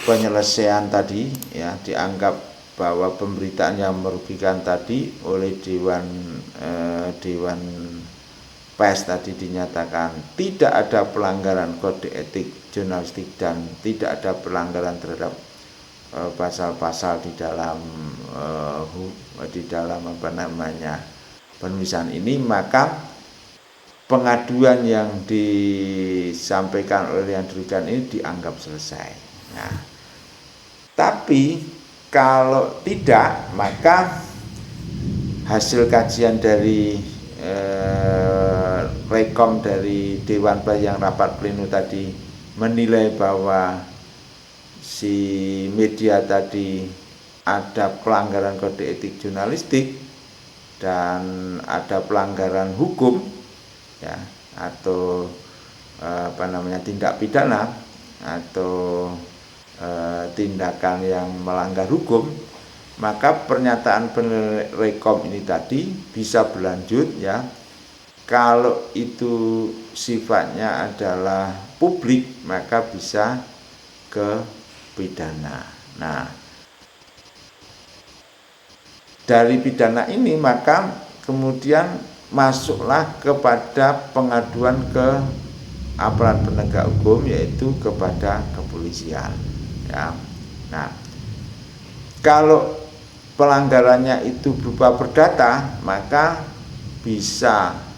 penyelesaian tadi ya, dianggap bahwa pemberitaan yang merugikan tadi oleh Dewan Pers tadi dinyatakan tidak ada pelanggaran kode etik jurnalistik dan tidak ada pelanggaran terhadap pasal-pasal di dalam penulisan ini, maka pengaduan yang disampaikan oleh yang dirugikan ini dianggap selesai. Nah, tapi kalau tidak, maka hasil kajian dari rekom dari Dewan Pers yang rapat pleno tadi menilai bahwa si media tadi ada pelanggaran kode etik jurnalistik dan ada pelanggaran hukum ya, atau tindak pidana atau tindakan yang melanggar hukum, maka pernyataan rekom ini tadi bisa berlanjut ya. Kalau itu sifatnya adalah publik, maka bisa ke pidana. Nah, dari pidana ini maka kemudian masuklah kepada pengaduan ke aparat penegak hukum, yaitu kepada kepolisian ya. Nah, kalau pelanggarannya itu berupa perdata, maka bisa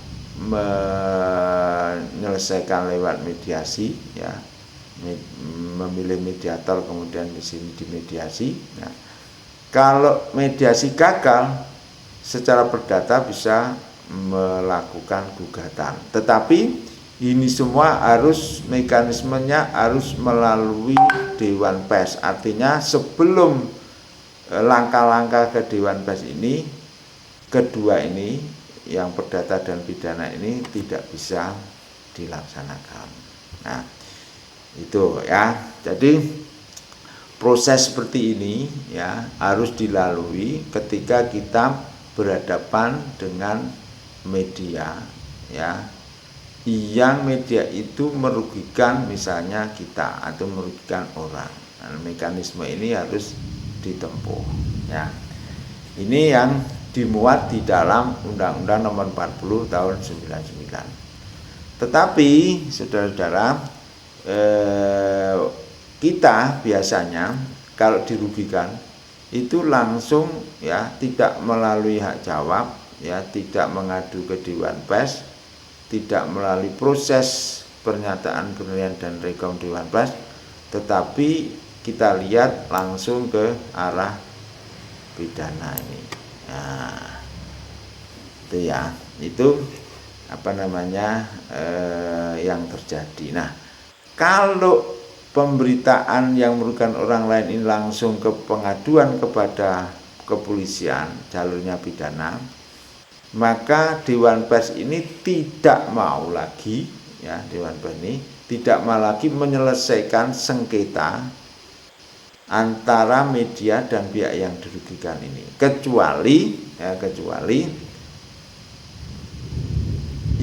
menyelesaikan lewat mediasi ya, memilih mediator kemudian di sini dimediasi. Nah, kalau mediasi gagal secara perdata bisa melakukan gugatan, tetapi ini semua harus mekanismenya harus melalui Dewan Pers. Artinya sebelum langkah-langkah ke Dewan Pers ini, kedua ini yang perdata dan pidana ini tidak bisa dilaksanakan. Nah, itu ya. Jadi proses seperti ini ya harus dilalui ketika kita berhadapan dengan media ya, yang media itu merugikan misalnya kita atau merugikan orang. Nah, mekanisme ini harus ditempuh ya. Ini yang dimuat di dalam Undang-Undang Nomor 40 Tahun 99. Tetapi saudara-saudara, kita biasanya kalau dirugikan itu langsung ya, tidak melalui hak jawab ya, tidak mengadu ke Dewan Pers, tidak melalui proses pernyataan penilaian dan rekom Dewan Pers, tetapi kita lihat langsung ke arah pidana ini. Nah, itu ya, itu yang terjadi. Nah, kalau pemberitaan yang merugikan orang lain ini langsung ke pengaduan kepada kepolisian, jalurnya pidana, maka Dewan Pers ini tidak mau lagi ya, Dewan Pers ini tidak mau lagi menyelesaikan sengketa antara media dan pihak yang dirugikan ini, kecuali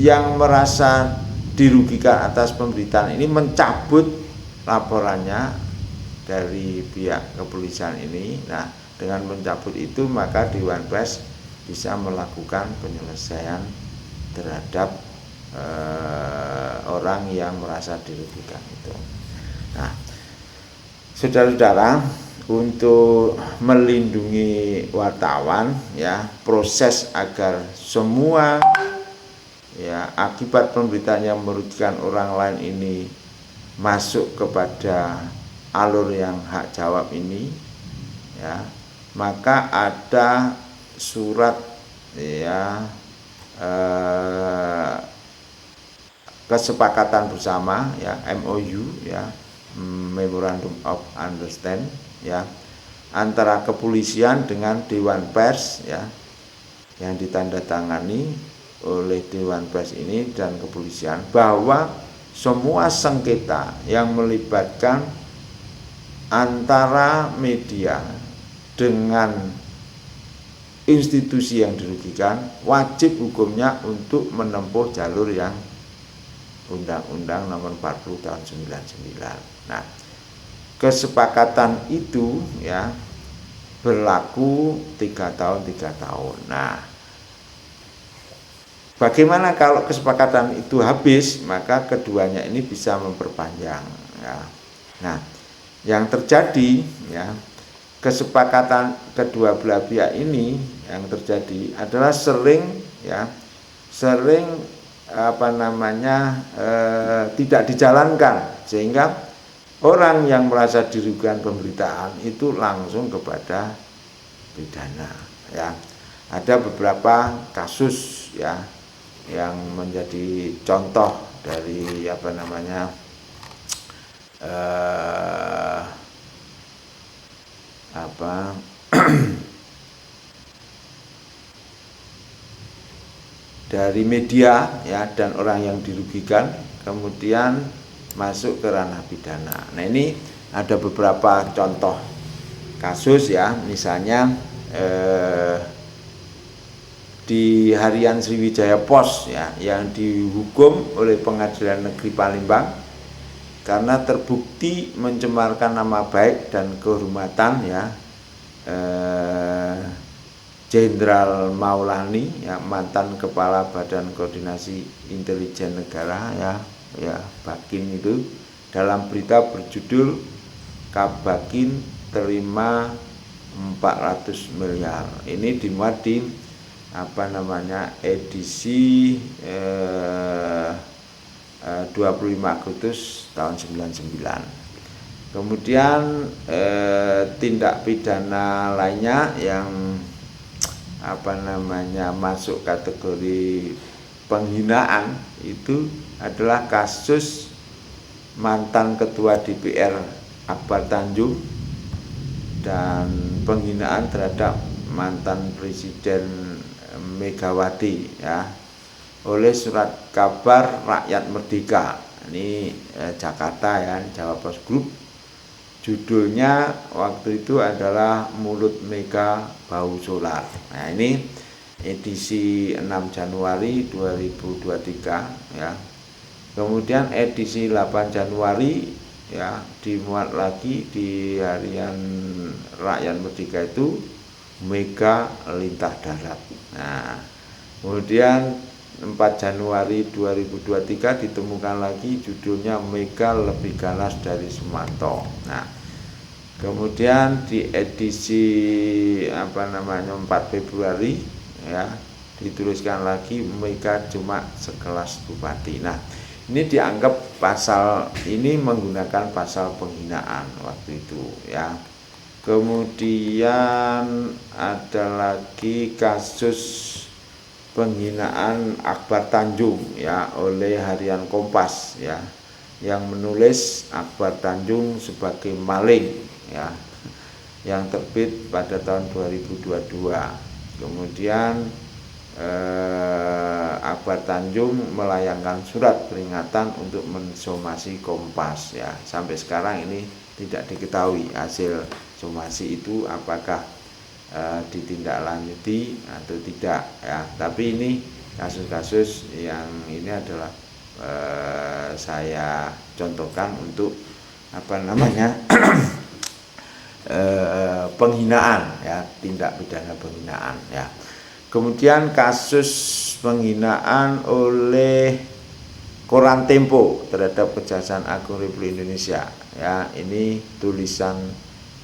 yang merasa dirugikan atas pemberitaan ini mencabut laporannya dari pihak kepolisian ini. Nah, dengan mencabut itu maka Dewan Pers bisa melakukan penyelesaian terhadap orang yang merasa dirugikan itu. Nah, saudara-saudara, untuk melindungi wartawan ya, proses agar semua ya akibat pemberitaan yang merugikan orang lain ini masuk kepada alur yang hak jawab ini ya, maka ada surat ya kesepakatan bersama ya, MOU ya, Memorandum of Understand ya, antara kepolisian dengan Dewan Pers ya, yang ditandatangani oleh Dewan Pers ini dan kepolisian, bahwa semua sengketa yang melibatkan antara media dengan institusi yang dirugikan wajib hukumnya untuk menempuh jalur yang Undang-Undang Nomor 40 Tahun 99. Nah, kesepakatan itu ya berlaku 3 tahun. Nah, bagaimana kalau kesepakatan itu habis, maka keduanya ini bisa memperpanjang ya. Nah, yang terjadi ya, kesepakatan kedua belah pihak ini yang terjadi adalah sering tidak dijalankan, sehingga orang yang merasa dirugikan pemberitaan itu langsung kepada pidana ya. Ada beberapa kasus ya yang menjadi contoh dari dari media ya, dan orang yang dirugikan kemudian masuk ke ranah pidana. Nah, ini ada beberapa contoh kasus ya, misalnya di Harian Sriwijaya Pos ya, yang dihukum oleh Pengadilan Negeri Palembang karena terbukti mencemarkan nama baik dan kehormatan ya Jenderal Maulani ya, mantan Kepala Badan Koordinasi Intelijen Negara ya Bakin itu, dalam berita berjudul Kabakin terima 400 miliar. Ini dimuat di edisi 25 Agustus tahun 99. Kemudian tindak pidana lainnya yang masuk kategori penghinaan itu adalah kasus mantan Ketua DPR Akbar Tanjung dan penghinaan terhadap mantan Presiden Megawati ya oleh surat kabar Rakyat Merdeka. Ini Jakarta ya, Jawa Post Group. Judulnya waktu itu adalah Mulut Mega Bau Solar. Nah, ini edisi 6 Januari 2023 ya. Kemudian edisi 8 Januari ya dimuat lagi di Harian Rakyat Merdeka itu Mega Lintah Darat. Nah, kemudian 4 Januari 2023 ditemukan lagi judulnya Mega Lebih Ganas dari Sumarto. Nah, kemudian di edisi 4 Februari ya dituliskan lagi Mega cuma sekelas bupati. Nah, ini dianggap pasal ini menggunakan pasal penghinaan waktu itu ya. Kemudian ada lagi kasus penghinaan Akbar Tanjung ya oleh Harian Kompas ya, yang menulis Akbar Tanjung sebagai maling ya, yang terbit pada tahun 2022. Kemudian Akbar Tanjung melayangkan surat peringatan untuk mensomasi Kompas ya. Sampai sekarang ini tidak diketahui hasil somasi itu apakah ditindaklanjuti atau tidak ya. Tapi ini kasus-kasus yang ini adalah saya contohkan untuk penghinaan ya, tindak pidana penghinaan ya. Kemudian kasus penghinaan oleh Koran Tempo terhadap Kejaksaan Agung Republik Indonesia ya. Ini tulisan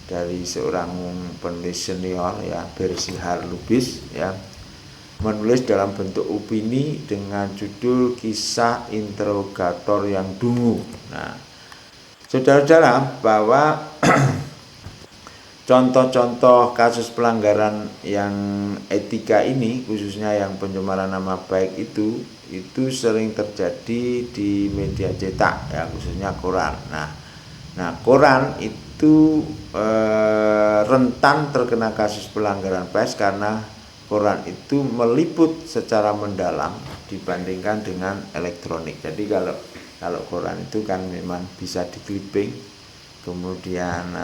dari seorang penulis senior ya, Bersihar Lubis ya, menulis dalam bentuk opini dengan judul Kisah Interrogator yang Dungu. Nah, saudara-saudara, bahwa contoh-contoh kasus pelanggaran yang etika ini, khususnya yang pencemaran nama baik itu sering terjadi di media cetak ya, khususnya koran. Nah, koran itu rentan terkena kasus pelanggaran pers karena koran itu meliput secara mendalam dibandingkan dengan elektronik. Jadi kalau koran itu kan memang bisa di-clipping, kemudian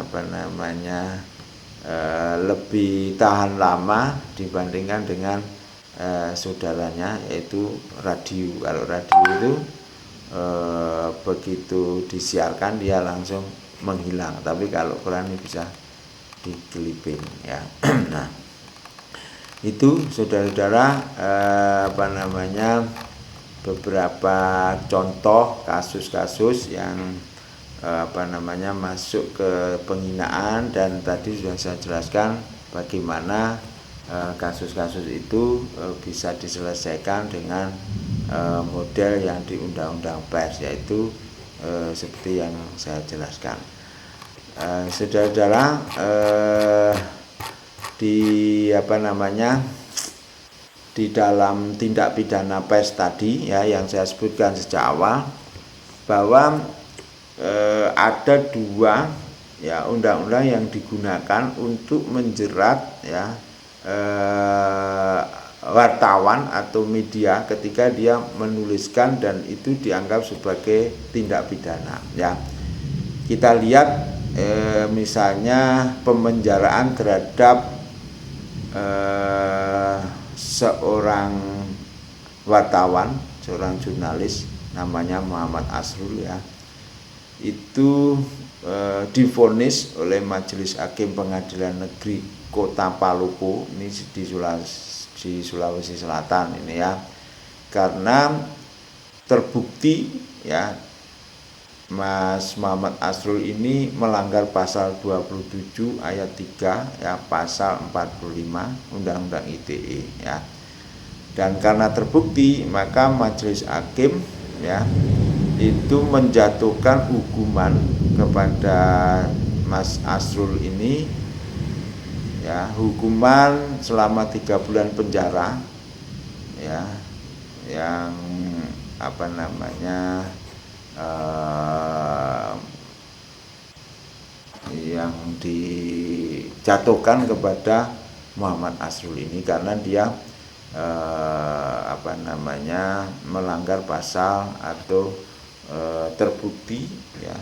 lebih tahan lama dibandingkan dengan saudaranya yaitu radio. Kalau radio itu begitu disiarkan dia langsung menghilang, tapi kalau Quran ini bisa dikeliping ya. Nah, itu saudara-saudara beberapa contoh kasus-kasus yang masuk ke penghinaan, dan tadi sudah saya jelaskan bagaimana kasus-kasus itu bisa diselesaikan dengan model yang di Undang-Undang Pers, yaitu seperti yang saya jelaskan. Saudara-saudara, di dalam tindak pidana pers tadi ya, yang saya sebutkan sejak awal, bahwa ada dua ya undang-undang yang digunakan untuk menjerat ya wartawan atau media ketika dia menuliskan dan itu dianggap sebagai tindak pidana ya. Kita lihat misalnya pemenjaraan terhadap seorang wartawan, seorang jurnalis namanya Muhammad Asrul ya, itu divonis oleh Majelis Hakim Pengadilan Negeri Kota Palopo, ini di Sulawesi Selatan ini ya, karena terbukti ya Mas Muhammad Asrul ini melanggar pasal 27 ayat 3 ya, pasal 45 Undang-Undang ITE ya. Dan karena terbukti, maka majelis hakim ya itu menjatuhkan hukuman kepada Mas Asrul ini ya, hukuman selama 3 bulan penjara ya, yang yang dijatuhkan kepada Muhammad Asrul ini karena dia melanggar pasal atau terbukti ya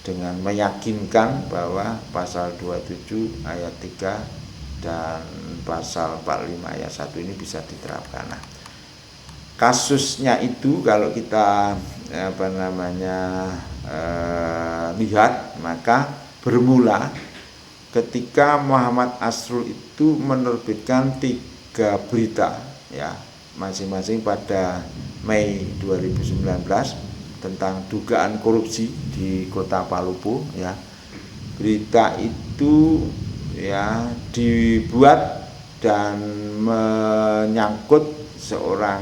dengan meyakinkan bahwa pasal 27 ayat 3 dan pasal 45 ayat 1 ini bisa diterapkan. Nah, kasusnya itu kalau kita lihat, maka bermula ketika Muhammad Asrul itu menerbitkan 3 berita ya, masing-masing pada Mei 2019 tentang dugaan korupsi di Kota Palopo ya. Berita itu ya dibuat dan menyangkut seorang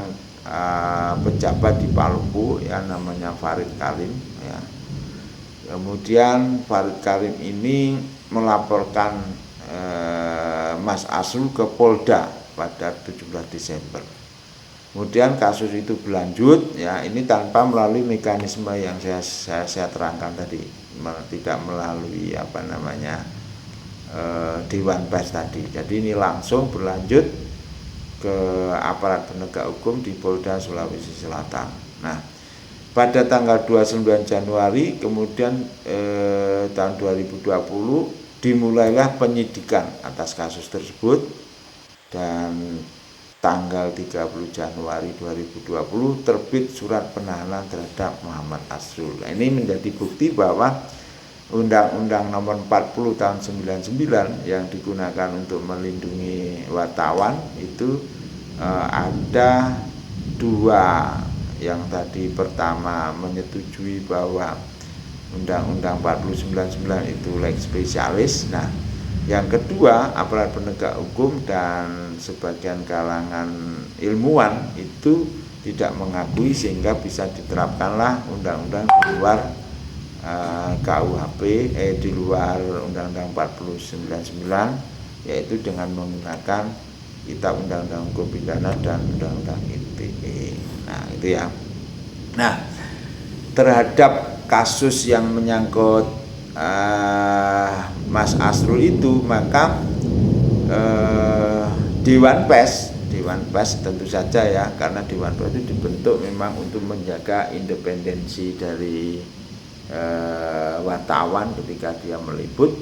pejabat di Palopo ya, namanya Farid Karim ya. Kemudian Farid Karim ini melaporkan Mas Asrul ke Polda pada 17 Desember. Kemudian kasus itu berlanjut ya, ini tanpa melalui mekanisme yang saya terangkan tadi, tidak melalui Dewan Pers tadi. Jadi ini langsung berlanjut ke aparat penegak hukum di Polda Sulawesi Selatan. Nah, pada tanggal 29 Januari kemudian tahun 2020 dimulailah penyidikan atas kasus tersebut, dan tanggal 30 Januari 2020 terbit surat penahanan terhadap Muhammad Asrul. Nah, ini menjadi bukti bahwa Undang-Undang Nomor 40 tahun 99 yang digunakan untuk melindungi wartawan itu ada 2. Yang tadi pertama menyetujui bahwa Undang-Undang 4099 itu lex specialis. Nah, yang kedua, aparat penegak hukum dan sebagian kalangan ilmuwan itu tidak mengakui, sehingga bisa diterapkanlah undang-undang di luar KUHP, di luar Undang-Undang 4099, yaitu dengan menggunakan Kitab Undang-Undang Hukum Pidana dan Undang-Undang ITE. Nah, itu ya. Nah, terhadap kasus yang menyangkut Mas Asrul itu, maka Dewan Pers tentu saja ya, karena Dewan Pers itu dibentuk memang untuk menjaga independensi dari wartawan ketika dia meliput,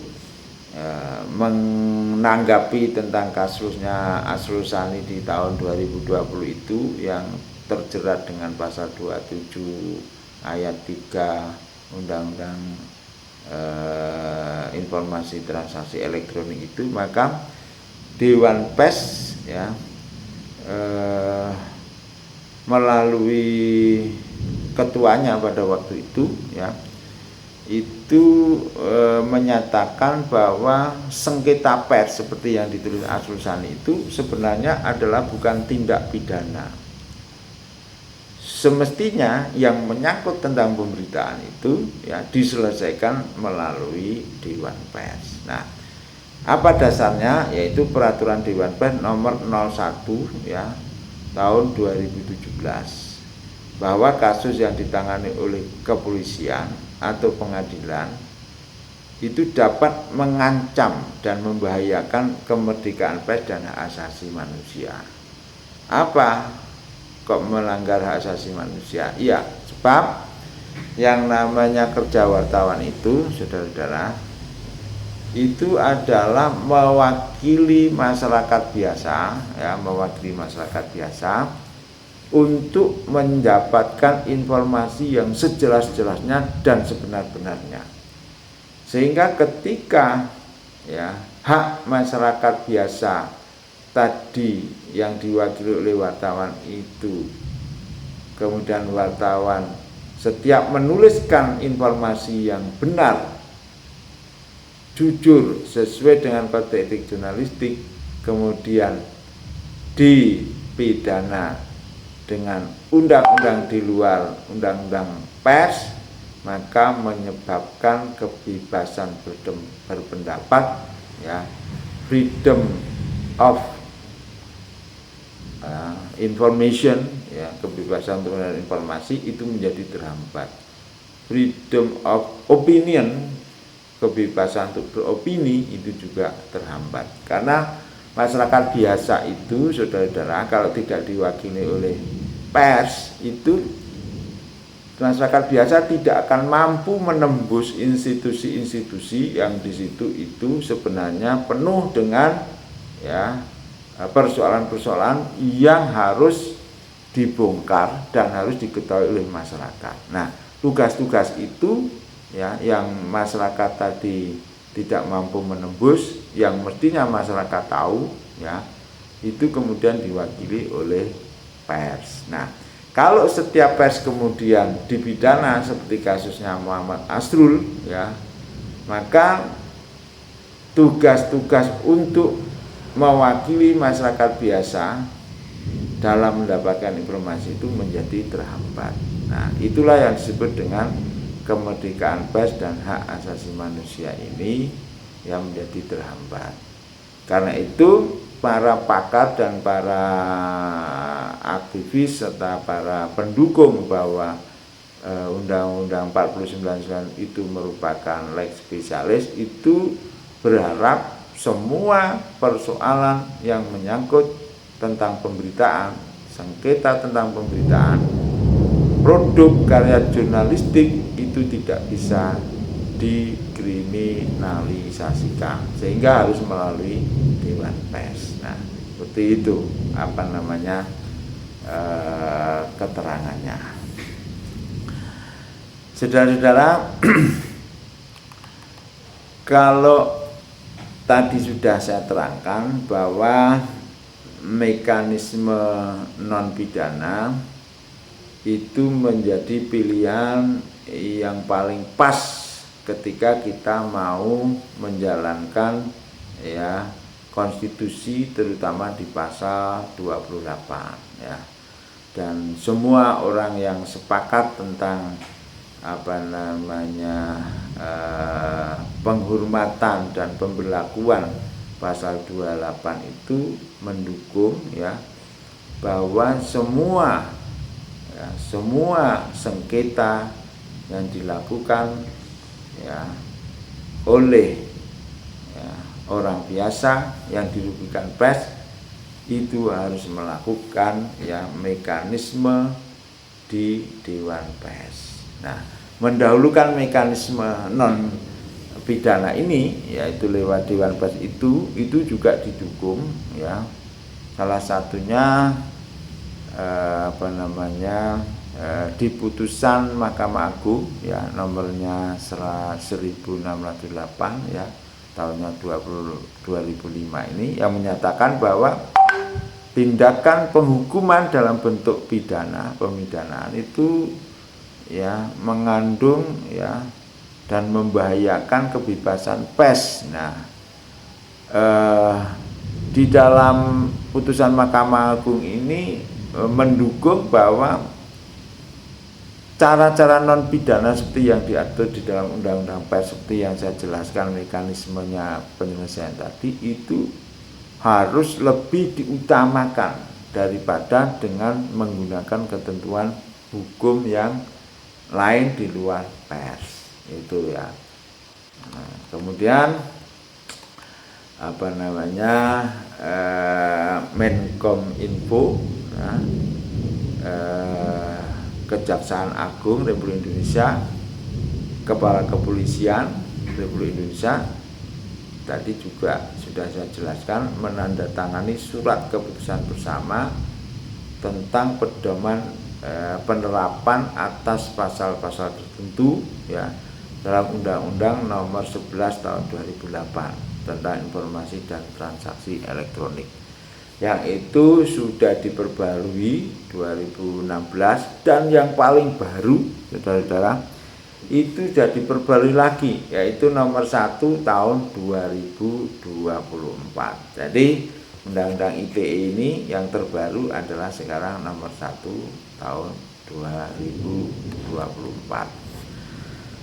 menanggapi tentang kasusnya Asrul Sani di tahun 2020 itu yang terjerat dengan pasal 27 ayat 3 Undang-Undang informasi transaksi elektronik itu, maka Dewan Pers ya melalui ketuanya pada waktu itu ya itu menyatakan bahwa sengketa pers seperti yang ditulis Arsul Sani itu sebenarnya adalah bukan tindak pidana. Semestinya yang menyangkut tentang pemberitaan itu ya diselesaikan melalui Dewan Pers. Nah, apa dasarnya? Yaitu peraturan Dewan Pers nomor 01 ya tahun 2017 bahwa kasus yang ditangani oleh kepolisian atau pengadilan itu dapat mengancam dan membahayakan kemerdekaan pers dan hak asasi manusia. Apa kok melanggar hak asasi manusia? Iya, sebab yang namanya kerja wartawan itu, saudara-saudara, itu adalah mewakili masyarakat biasa, ya, mewakili masyarakat biasa untuk mendapatkan informasi yang sejelas-jelasnya dan sebenar-benarnya. Sehingga ketika ya hak masyarakat biasa tadi yang diwakili oleh wartawan itu, kemudian wartawan setiap menuliskan informasi yang benar, jujur, sesuai dengan kode etik jurnalistik, kemudian dipidana dengan undang-undang di luar undang-undang pers, maka menyebabkan kebebasan berpendapat ya, freedom of information ya, kebebasan untuk menerima informasi itu menjadi terhambat. Freedom of opinion, kebebasan untuk beropini itu juga terhambat. Karena masyarakat biasa itu, saudara-saudara, kalau tidak diwakili oleh pers itu, masyarakat biasa tidak akan mampu menembus institusi-institusi yang di situ itu sebenarnya penuh dengan ya persoalan-persoalan yang harus dibongkar dan harus diketahui oleh masyarakat. Nah, tugas-tugas itu ya yang masyarakat tadi tidak mampu menembus, yang mestinya masyarakat tahu ya, itu kemudian diwakili oleh pers. Nah, kalau setiap pers kemudian dipidana seperti kasusnya Muhammad Asrul ya, maka tugas-tugas untuk mewakili masyarakat biasa dalam mendapatkan informasi itu menjadi terhambat. Nah, itulah yang disebut dengan kemerdekaan pers dan hak asasi manusia ini yang menjadi terhambat. Karena itu para pakar dan para aktivis serta para pendukung bahwa Undang-Undang 49 itu merupakan lex spesialis itu berharap semua persoalan yang menyangkut tentang pemberitaan, sengketa tentang pemberitaan, produk karya jurnalistik itu tidak bisa dikriminalisasikan, sehingga harus melalui Dewan Pers. Nah, seperti itu keterangannya. Saudara-saudara, kalau tadi sudah saya terangkan bahwa mekanisme non pidana itu menjadi pilihan yang paling pas ketika kita mau menjalankan ya konstitusi, terutama di pasal 28 ya. Dan semua orang yang sepakat tentang penghormatan dan pemberlakuan pasal 28 itu mendukung ya bahwa semua sengketa yang dilakukan ya oleh orang biasa yang dirugikan pers itu harus melakukan ya mekanisme di Dewan Pers. Nah, mendahulukan mekanisme non pidana ini yaitu lewat Dewan Pers itu juga didukung ya. Salah satunya di putusan Mahkamah Agung ya nomornya 1608 ya tahunnya 2005 ini yang menyatakan bahwa tindakan penghukuman dalam bentuk pemidanaan itu ya mengandung ya dan membahayakan kebebasan pers. Nah, di dalam putusan Mahkamah Agung ini mendukung bahwa cara-cara non pidana seperti yang diatur di dalam Undang-Undang Pers seperti yang saya jelaskan mekanismenya penyelesaian tadi itu harus lebih diutamakan daripada dengan menggunakan ketentuan hukum yang lain di luar pers itu ya. Nah, kemudian Menkominfo ya, Kejaksaan Agung Republik Indonesia, Kepala Kepolisian Republik Indonesia tadi juga sudah saya jelaskan menandatangani surat keputusan bersama tentang pedoman penerapan atas pasal-pasal tertentu ya dalam Undang-Undang Nomor 11 Tahun 2008 tentang informasi dan transaksi elektronik, yang itu sudah diperbarui 2016 dan yang paling baru saudara-saudara itu sudah diperbarui lagi yaitu nomor 1 tahun 2024. Jadi Undang-Undang ITE ini yang terbaru adalah sekarang nomor 1 tahun 2024.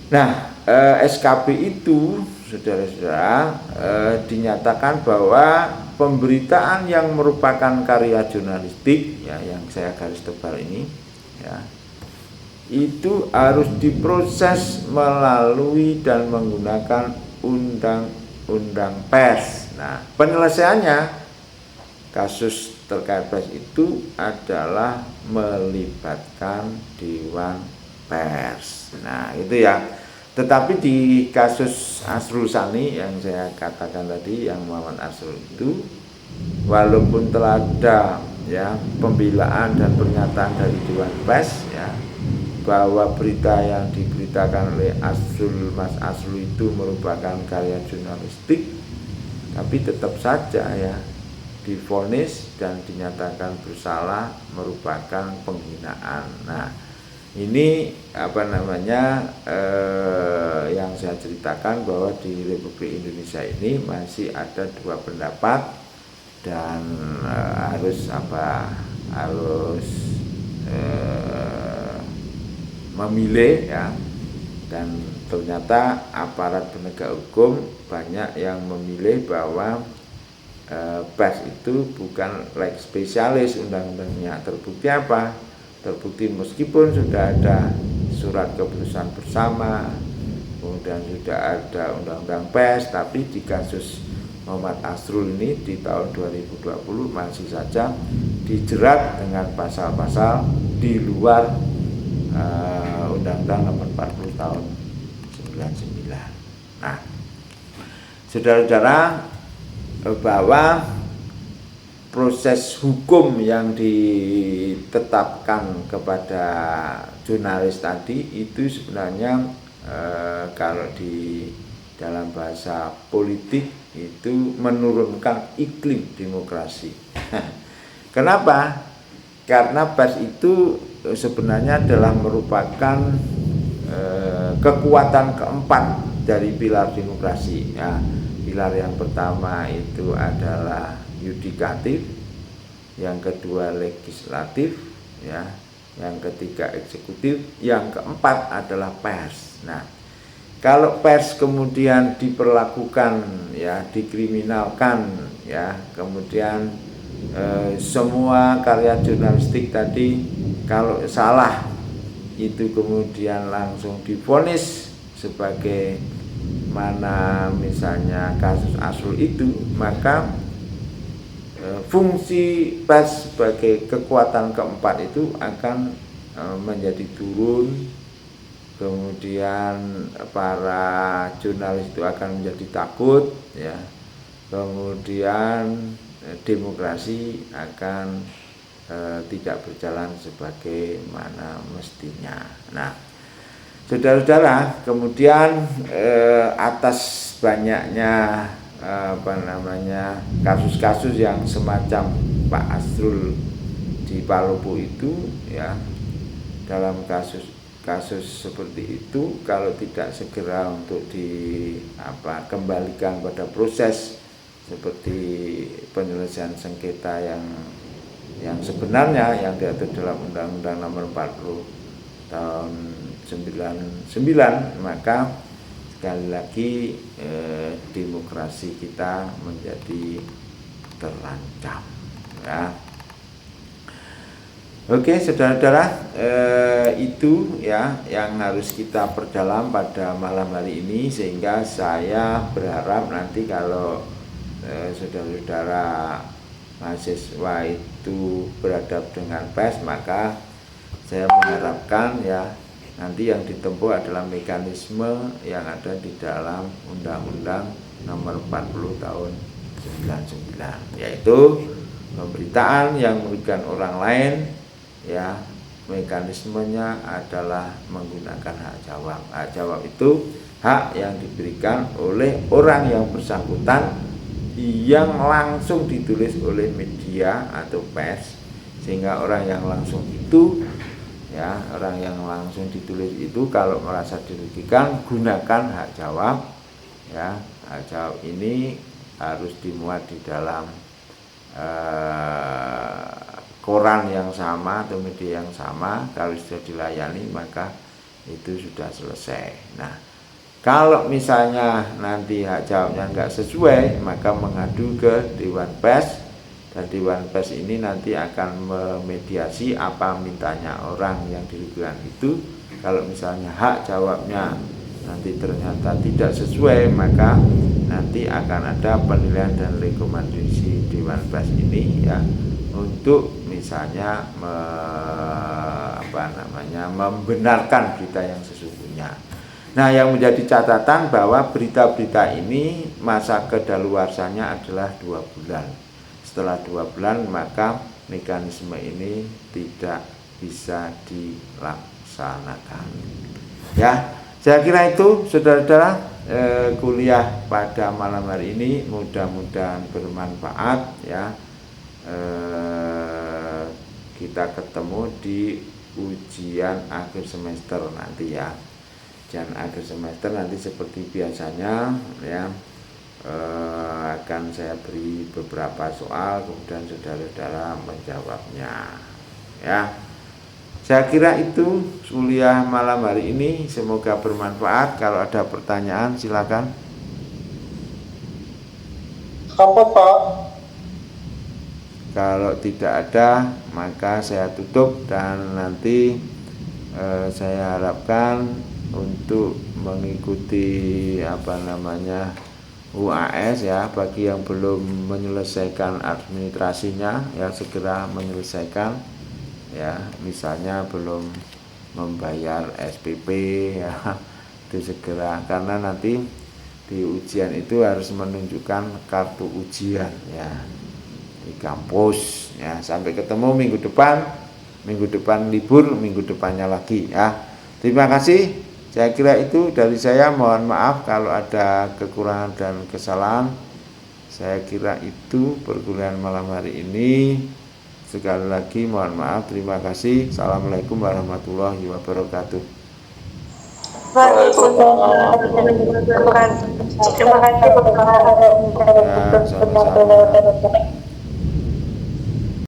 Nah, SKP itu saudara-saudara dinyatakan bahwa pemberitaan yang merupakan karya jurnalistik ya yang saya garis tebal ini ya itu harus diproses melalui dan menggunakan undang-undang pers. Nah, penyelesaiannya kasus terkait pers itu adalah melibatkan Dewan Pers. Nah, itu ya. Tetapi di kasus Asrul Sani yang saya katakan tadi, yang Muhammad Asrul itu, walaupun telah ada ya pembelaan dan pernyataan dari Dewan Pers ya bahwa berita yang diberitakan oleh Mas Asrul itu merupakan karya jurnalistik, tapi tetap saja ya divonis dan dinyatakan bersalah merupakan penghinaan. Nah, ini yang saya ceritakan bahwa di Republik Indonesia ini masih ada dua pendapat dan harus memilih ya, dan ternyata aparat penegak hukum banyak yang memilih bahwa pers itu bukan lex spesialis undang-undangnya. Terbukti apa? Terbukti meskipun sudah ada surat keputusan bersama, kemudian sudah ada undang-undang pers, tapi di kasus Muhammad Asrul ini di tahun 2020 masih saja dijerat dengan pasal-pasal di luar Undang-Undang Nomor 40 tahun 99. Nah, saudara-saudara, bahwa proses hukum yang ditetapkan kepada jurnalis tadi itu sebenarnya kalau di dalam bahasa politik itu menurunkan iklim demokrasi. Kenapa? Karena pers itu sebenarnya adalah merupakan kekuatan keempat dari pilar demokrasi ya. Pilar yang pertama itu adalah yudikatif, yang kedua legislatif ya, yang ketiga eksekutif, yang keempat adalah pers. Nah, kalau pers kemudian diperlakukan ya, dikriminalkan ya, kemudian semua karya jurnalistik tadi kalau salah itu kemudian langsung divonis sebagai mana misalnya kasus Asrul itu, maka fungsi pers sebagai kekuatan keempat itu akan menjadi turun, kemudian para jurnalis itu akan menjadi takut ya, kemudian demokrasi akan tidak berjalan sebagaimana mestinya. Nah, saudara-saudara, kemudian atas banyaknya kasus-kasus yang semacam Pak Asrul di Palopo itu, ya, dalam kasus seperti itu, kalau tidak segera untuk kembalikan pada proses seperti penyelesaian sengketa yang sebenarnya yang diatur dalam Undang-Undang Nomor 40 tahun 99, maka sekali lagi demokrasi kita menjadi terancam, ya. Oke, saudara-saudara, itu ya yang harus kita perdalam pada malam hari ini, sehingga saya berharap nanti kalau saudara-saudara mahasiswa itu beradab dengan PES, maka saya mengharapkan ya nanti yang ditempuh adalah mekanisme yang ada di dalam Undang-Undang Nomor 40 tahun 99, yaitu pemberitaan yang merugikan orang lain, ya, mekanismenya adalah menggunakan hak jawab. Hak jawab itu hak yang diberikan oleh orang yang bersangkutan, yang langsung ditulis oleh media atau pers, sehingga orang yang langsung itu, ya, orang yang langsung ditulis itu kalau merasa dirugikan, gunakan hak jawab, ya. Hak jawab ini harus dimuat di dalam koran yang sama atau media yang sama. Kalau sudah dilayani maka itu sudah selesai. Nah, kalau misalnya nanti hak jawabnya nggak sesuai, maka mengadu ke Dewan Pers, dan Dewan Pers ini nanti akan memediasi apa mintanya orang yang dirugikan itu. Kalau misalnya hak jawabnya nanti ternyata tidak sesuai, maka nanti akan ada penilaian dan rekomendasi Dewan Pers ini, ya, untuk misalnya membenarkan berita yang sesungguhnya. Nah, yang menjadi catatan bahwa berita-berita ini masa kedaluarsanya adalah 2 bulan. Setelah 2 bulan maka mekanisme ini tidak bisa dilaksanakan. Ya, saya kira itu saudara-saudara, kuliah pada malam hari ini mudah-mudahan bermanfaat, ya. Kita ketemu di ujian akhir semester nanti, ya. Ujian akhir semester nanti seperti biasanya, ya, akan saya beri beberapa soal, kemudian saudara-saudara menjawabnya, ya. Saya kira itu kuliah malam hari ini, semoga bermanfaat. Kalau ada pertanyaan silakan. Apa, Pak? Kalau tidak ada maka saya tutup, dan nanti saya harapkan untuk mengikuti UAS, ya, bagi yang belum menyelesaikan administrasinya, ya, segera menyelesaikan, ya, misalnya belum membayar SPP, ya, itu segera, karena nanti di ujian itu harus menunjukkan kartu ujian, ya, di kampus, ya. Sampai ketemu minggu depan libur, minggu depannya lagi, ya. Terima kasih. Saya kira itu dari saya. Mohon maaf kalau ada kekurangan dan kesalahan. Saya kira itu perkuliahan malam hari ini. Sekali lagi mohon maaf. Terima kasih. Assalamualaikum warahmatullahi wabarakatuh. Terima kasih. Ya, sama-sama.